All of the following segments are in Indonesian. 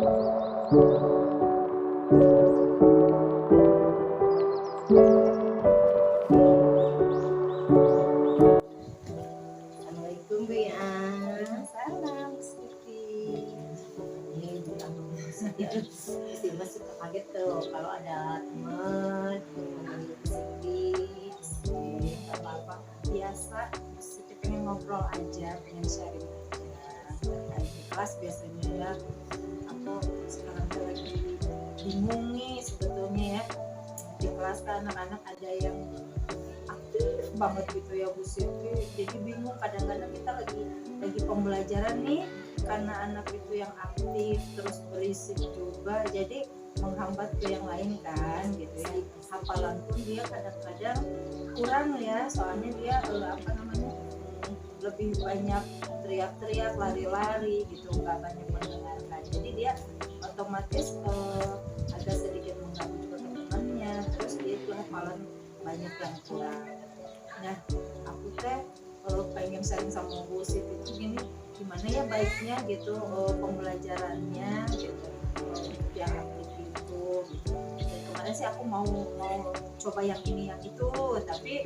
Assalamualaikum Bu ya. Salam Siti. Ini bilang Siti Mas suka kaget tuh kalau ada teman memanggil Siti. Gak apa-apa, biasa. Siti pengen ngobrol aja, pengen sharing aja terkait di kelas biasanya ya. Aku sekarang tuh lagi bingung nih sebetulnya ya. Di kelas kan anak-anak ada yang aktif banget gitu ya Bu Siti. Jadi bingung, kadang-kadang kita lagi pembelajaran nih, karena anak itu yang aktif terus berisik juga, jadi menghambat ke yang lain kan gitu ya. Hafalan pun dia kadang-kadang kurang ya, soalnya dia lebih banyak teriak-teriak, lari-lari gitu, nggak banyak mendengarkan. Jadi dia otomatis agak sedikit mengganggu juga ke temannya, terus dia itu hafalan banyak yang kurang. Nah, aku teh pengen sharing sama Bu Siti itu gini, gimana ya baiknya gitu pembelajarannya gitu yang aktif itu gitu. Dan kemarin sih aku mau coba yang ini yang itu, tapi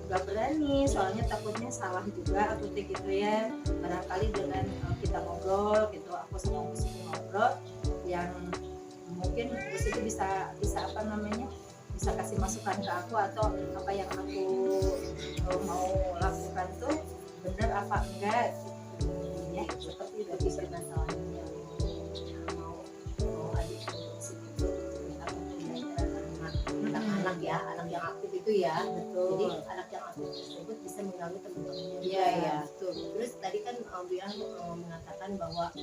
nggak berani soalnya takutnya salah juga aku teh gitu ya. Barangkali dengan kita ngobrol gitu, aku sama Bu Siti ngobrol, yang mungkin Bu Siti bisa bisa kasih masukan ke aku, atau apa yang aku mau lakukan tuh benar apa enggak ya, seperti itu. Tapi permasalahannya mau adik Siti itu anak ya, anak yang aktif itu ya. Betul. Jadi anak yang aktif tersebut bisa mengganggu teman-temannya. Iya ya. Betul. Terus tadi kan Bu yang mengatakan bahwa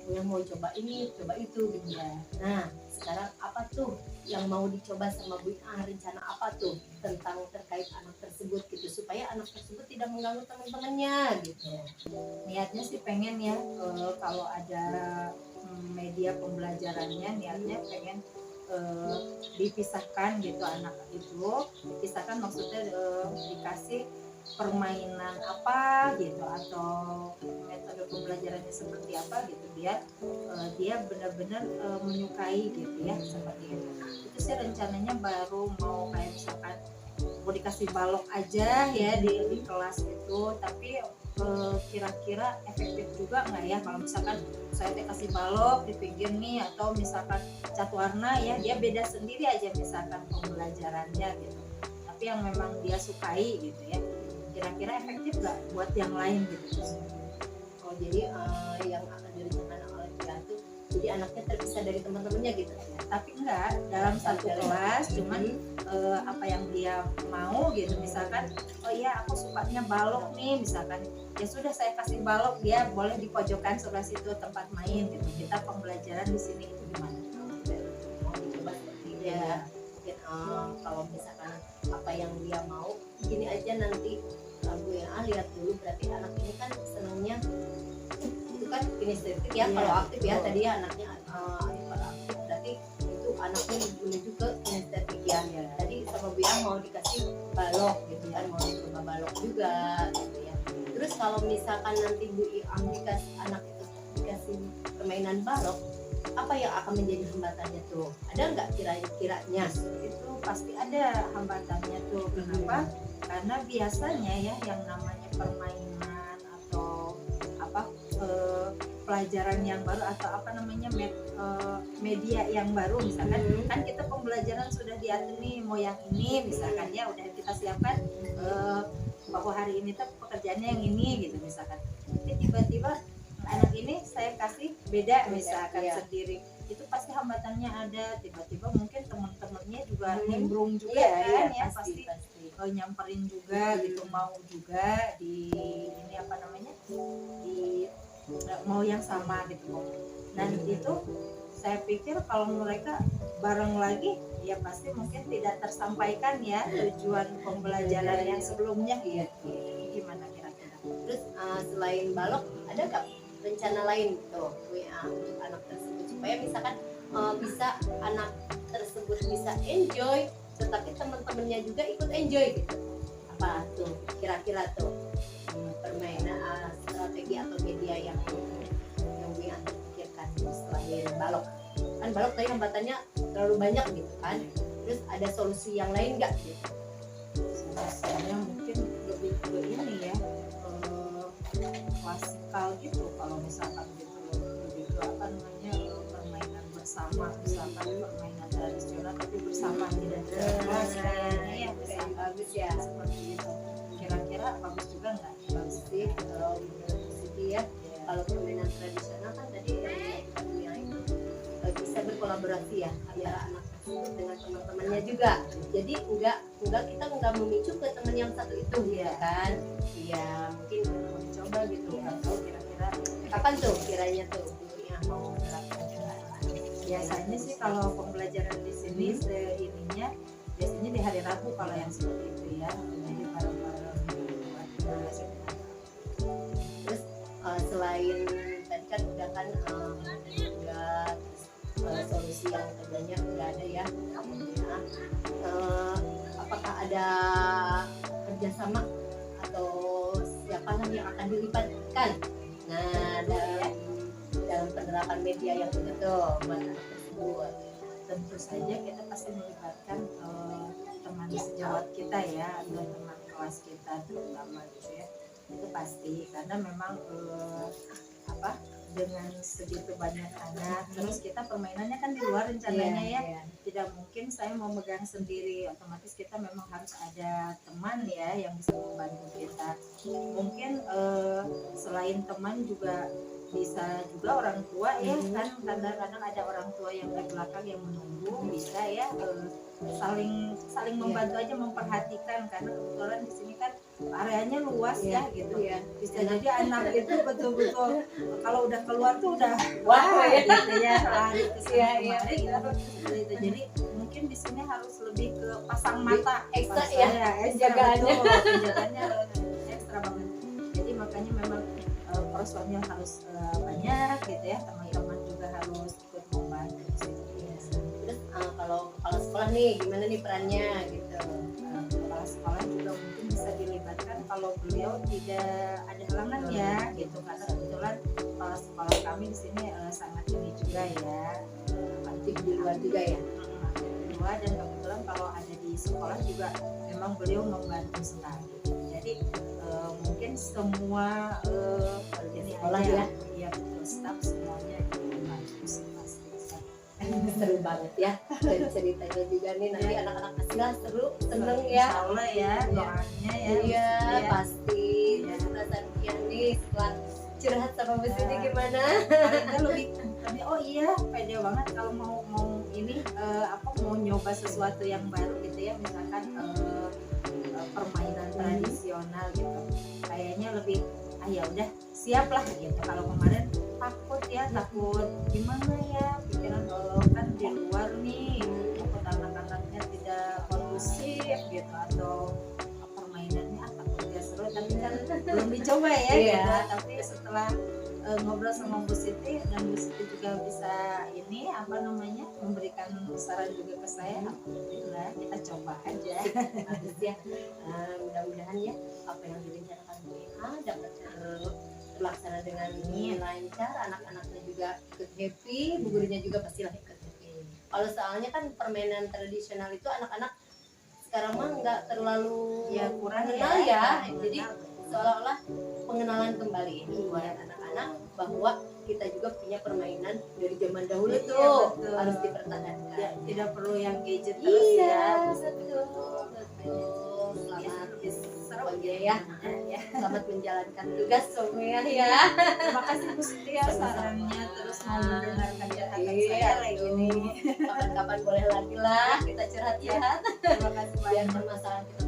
Bu yang mau coba ini, coba itu gitu ya. Nah, sekarang apa tuh yang mau dicoba sama Bu yang, rencana apa tuh tentang terkait anak tersebut gitu, supaya anak tersebut tidak mengganggu teman-temannya gitu. Niatnya sih pengen ya kalau ada media pembelajarannya, niatnya pengen dipisahkan gitu, anak itu dipisahkan, maksudnya dikasih permainan apa gitu, atau metode pembelajarannya seperti apa gitu, biar dia benar-benar menyukai gitu ya, seperti itu. Itu sih rencananya baru mau kayak misalkan mau dikasih balok aja ya di kelas itu, tapi kira-kira efektif juga nggak ya kalau misalkan saya kasih balok di pinggir nih, atau misalkan cat warna ya, dia beda sendiri aja misalkan pembelajarannya gitu, tapi yang memang dia sukai gitu ya, kira-kira efektif nggak buat yang lain gitu. Oh, jadi yang akan direncanakan oleh dia itu jadi anaknya terpisah dari teman-temannya gitu ya. Tapi enggak dalam satu kelas, cuman apa yang dia mau gitu, misalkan oh iya aku sukanya balok nih misalkan, ya sudah saya kasih balok, dia boleh di pojokan sebelah situ tempat main gitu, kita pembelajaran di sini, itu gimana? Mau dicoba seperti itu ya. Mungkin kalau misalkan apa yang dia mau, gini aja nanti Bu ya, lihat dulu, berarti anak ini kan senangnya itu kan kinestetik ya, kalau aktif ya, tadi ya anaknya kalau aktif berarti itu anaknya menuju ke kinestetik ya. Tadi sama Bu yang mau dikasih balok gitu kan, mau dicoba balok juga gitu ya. Terus kalau misalkan nanti Bu Iam dikasih anak itu dikasih permainan balok, apa yang akan menjadi hambatannya tuh? Ada nggak kira-kiranya? Itu pasti ada hambatannya tuh. Kenapa? Karena biasanya ya yang namanya permainan atau apa pelajaran yang baru, atau apa namanya media yang baru, misalkan kan kita pembelajaran sudah diatur nih, mau yang ini misalkan ya, udah kita siapkan bahwa hari ini tuh pekerjaannya yang ini gitu misalkan, tapi tiba-tiba anak ini saya kasih beda misalkan sendiri, itu pasti hambatannya ada. Tiba-tiba mungkin teman-temannya juga nimbrung juga kan ya, pasti nyamperin juga gitu, mau juga di ini apa namanya, di mau yang sama gitu. Dan itu saya pikir kalau mereka bareng lagi ya pasti mungkin tidak tersampaikan ya tujuan pembelajaran yang sebelumnya gitu. Gimana kira-kira? Terus selain balok ada nggak rencana lain tuh untuk anak tersebut, supaya misalkan bisa anak tersebut bisa enjoy, tetapi teman-temannya juga ikut enjoy gitu? Apa tuh kira-kira tuh permainan strategi atau media yang gue pikirkan selain balok. Kan balok tadi hambatannya terlalu banyak gitu kan. Terus ada solusi yang lain nggak gitu? Solusinya mungkin lebih ke ini ya, klasikal gitu kalau misalkan gitu, lebih ke apa namanya, permainan bersama, misalkan permainan tradisional tapi bersama, tidak kelas kayaknya ya, Kayak bagus ya. seperti itu. Kira-kira bagus juga nggak? Bagus sih kalau menurut Siti ya. Kalau permainan tradisional kan tadi yang itu bisa berkolaborasi ya antara anak tersebut dengan teman-temannya juga. Jadi enggak kita enggak memicu ke teman yang satu itu gitu kan. Iya, mungkin mau dicoba gitu. Nggak tahu kira-kira kapan tuh kiranya tuh gurunya mau melakukan coba. Biasanya sih kalau pembelajaran di sini ininya biasanya di hari Rabu kalau yang seperti itu ya, jadi bareng-bareng buat belajar. Terus selain tadi kan udah kan juga solusi yang kerjanya udah ada ya, ya. Apakah ada kerjasama atau siapa yang akan dilibatkan dalam penerapan media yang betul buat anak tersebut? Tentu saja kita pasti melibatkan teman sejawat kita ya, atau teman kelas kita terutama gitu ya, itu pasti, karena memang dengan segitu banyak anak, terus kita permainannya kan di luar rencananya ya, tidak mungkin saya mau megang sendiri, otomatis kita memang harus ada teman ya yang bisa membantu kita. Mungkin selain teman juga bisa juga orang tua ya, kan kadang-kadang ada orang tua yang di belakang yang menunggu, bisa ya saling membantu aja, memperhatikan, karena kebetulan di sini kan areanya luas ya gitu ya, bisa jadi anak itu betul-betul kalau udah keluar tuh udah wah gitu ya, lari ke sana kemari gitu, seperti itu. Jadi mungkin di sini harus lebih ke pasang mata ekstra ya, penjagaannya ekstra banget. Jadi makanya memang personilnya harus banyak gitu ya, teman-teman juga harus ikut membantu di sini. Terus kalau kepala sekolah nih gimana nih perannya gitu? Kepala sekolah juga mungkin bisa dilibatkan kalau beliau tidak ada halangan ya gitu, karena kebetulan kepala sekolah kami di sini sangat ini juga ya, aktif di luar juga ya. Di luar, dan kebetulan kalau ada di sekolah juga memang beliau membantu sekali. Jadi mungkin semua sekolah ya, betul, staff semuanya membantu sih pasti. Seru banget ya, dan ceritanya juga nih nanti anak-anak asila seru, seneng ya. Insya Allah ya, doanya ya. Iya pasti. Perasaan Kian nih setelah curhat sama Bu Siti gimana? Kita lebih oh iya pede banget kalau mau ini mau nyoba sesuatu yang baru gitu ya, misalkan permainan tradisional gitu, kayaknya lebih ya udah siap lah gitu. Kalau kemarin takut gimana ya, pikiran kan di luar nih, takut anak-anaknya tidak kondusif gitu, atau permainannya takut gak seru, tapi kan belum dicoba ya gitu. Tapi setelah ngobrol sama Bu Siti, dan Bu Siti juga bisa ini memberikan saran juga ke saya, alhamdulillah kita coba aja. Bagus ya. Mudah-mudahan ya apa yang direncanakan Bu Iha dapat terlaksana dengan lancar, anak-anaknya juga ikut happy, bu gurunya juga pastilah ikut happy. Kalau soalnya kan permainan tradisional itu anak-anak sekarang mah nggak terlalu kurang kenal ya. Jadi seolah-olah pengenalan kembali ini buat anak-anak bahwa kita juga punya permainan dari zaman dahulu tuh, harus dipertahankan ya, tidak perlu yang gadget terus ya. Betul. Selamat ya, selamat menjalankan tugas semua ya. Terima kasih Bu Siti ya sarannya, terus mau mendengarkan curhatan saya kayak gini. Kapan-kapan boleh lagi lah kita curhat-curhat. Terima kasih Biar banyak. permasalahan kita